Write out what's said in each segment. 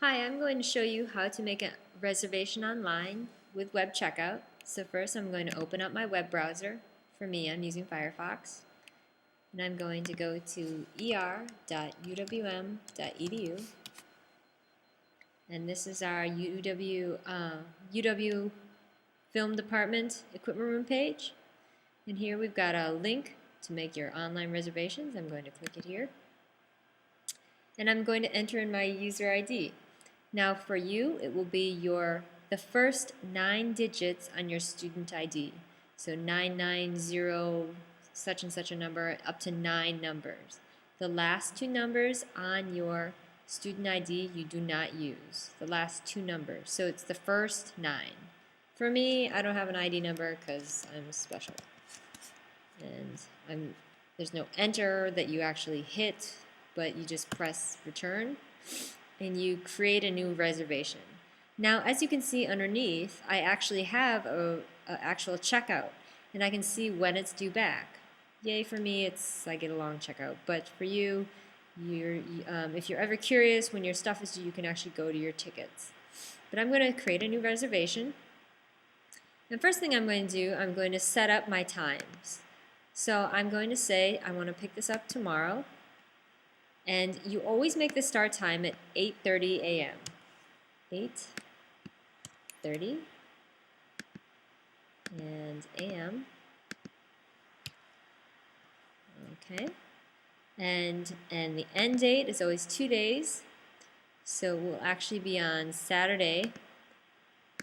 Hi, I'm going to show you how to make a reservation online with web checkout. So first I'm going to open up my web browser. For me, I'm using Firefox. And I'm going to go to er.uwm.edu. And this is our UW Film Department Equipment Room page. And here we've got a link to make your online reservations. I'm going to click it here. And I'm going to enter in my user ID. Now for you, it will be the first 9 digits on your student ID. So 990 such and such a number up to 9 numbers. The last 2 numbers on your student ID you do not use. The last 2 numbers. So it's the first 9. For me, I don't have an ID number because I'm special. And there's no enter that you actually hit, but you just press return. And you create a new reservation. Now, as you can see underneath, I actually have a actual checkout, and I can see when it's due back. Yay for me, I get a long checkout. But for you, if you're ever curious when your stuff is due, you can actually go to your tickets. But I'm going to create a new reservation. The first thing I'm going to do, I'm going to set up my times. So I'm going to say I want to pick this up tomorrow. And you always make the start time at 8:30 a.m. 8:30 and a.m. Okay. And the end date is always 2 days. So we'll actually be on Saturday,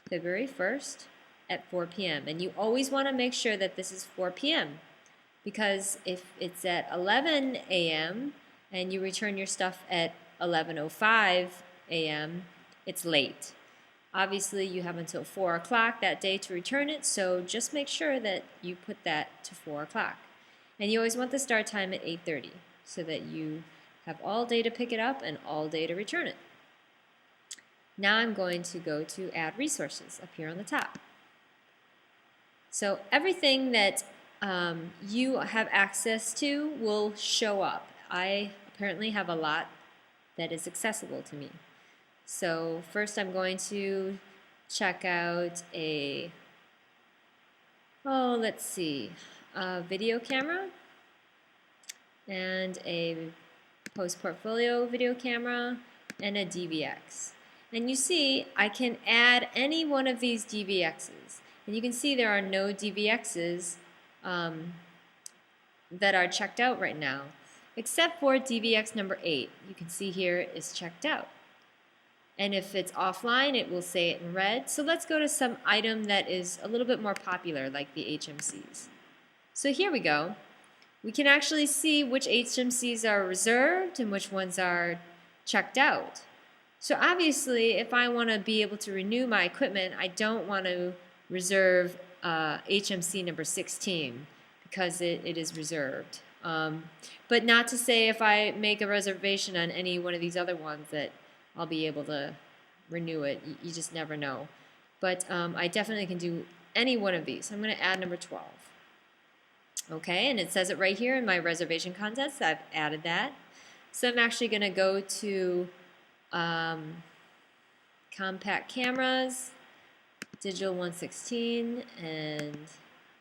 February 1st at 4 p.m. And you always want to make sure that this is 4 p.m. because if it's at 11 a.m. and you return your stuff at 11:05 a.m., it's late. Obviously, you have until 4 o'clock that day to return it, so just make sure that you put that to 4 o'clock. And you always want the start time at 8:30 so that you have all day to pick it up and all day to return it. Now I'm going to go to Add Resources up here on the top. So everything that you have access to will show up. I apparently have a lot that is accessible to me. So first I'm going to check out a video camera and a post-portfolio video camera and a DVX. And you see I can add any one of these DVXs. And you can see there are no DVXs that are checked out right now, except for DVX number 8. You can see here is checked out. And if it's offline, it will say it in red. So let's go to some item that is a little bit more popular, like the HMCs. So here we go. We can actually see which HMCs are reserved and which ones are checked out. So obviously, if I want to be able to renew my equipment, I don't want to reserve HMC number 16 because it is reserved. But not to say if I make a reservation on any one of these other ones that I'll be able to renew it. You just never know. But I definitely can do any one of these. I'm going to add number 12. Okay, and it says it right here in my reservation contents. I've added that. So I'm actually going to go to compact cameras, digital 116 and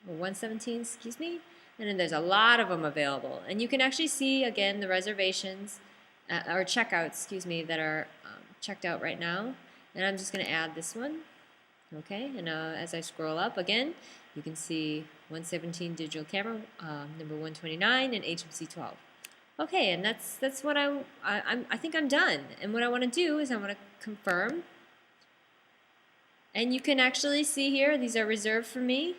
117, excuse me. And then there's a lot of them available. And you can actually see, again, the reservations, or checkouts, excuse me, that are checked out right now. And I'm just going to add this one. Okay, and as I scroll up again, you can see 117 digital camera, number 129, and HMC 12. Okay, and that's what I think I'm done. And what I want to do is I want to confirm. And you can actually see here, these are reserved for me,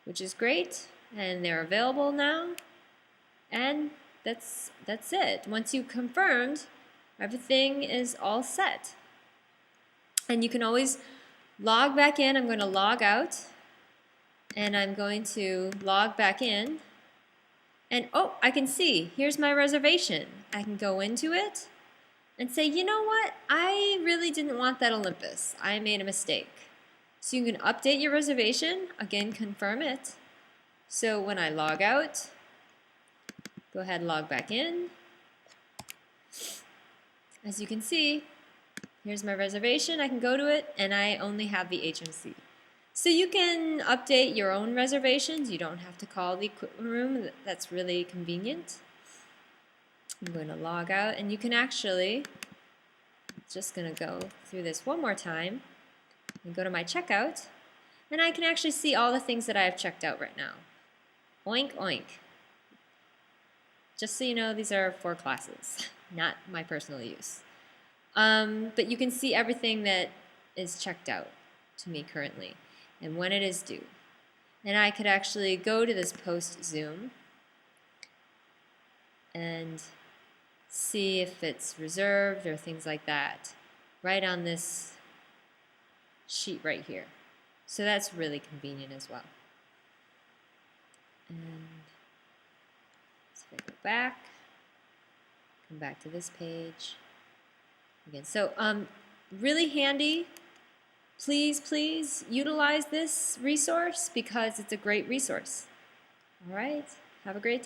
which is great. And they're available now. And that's it. Once you confirmed, everything is all set. And you can always log back in. I'm going to log out. And I'm going to log back in. And oh, I can see, here's my reservation. I can go into it and say, you know what? I really didn't want that Olympus. I made a mistake. So you can update your reservation. Again, confirm it. So when I log out, go ahead and log back in. As you can see, Here's my reservation. I can go to it, and I only have the HMC. So you can update your own reservations. You don't have to call the equipment room. That's really convenient. I'm going to log out, and you can actually, just going to go through this one more time, and go to my checkout, and I can actually see all the things that I have checked out right now. Oink, oink. Just so you know, these are for classes, not my personal use. But you can see everything that is checked out to me currently and when it is due. And I could actually go to this post Zoom and see if it's reserved or things like that right on this sheet right here. So that's really convenient as well. And so if I go back, come back to this page again. So really handy. Please utilize this resource because it's a great resource. All right, have a great day.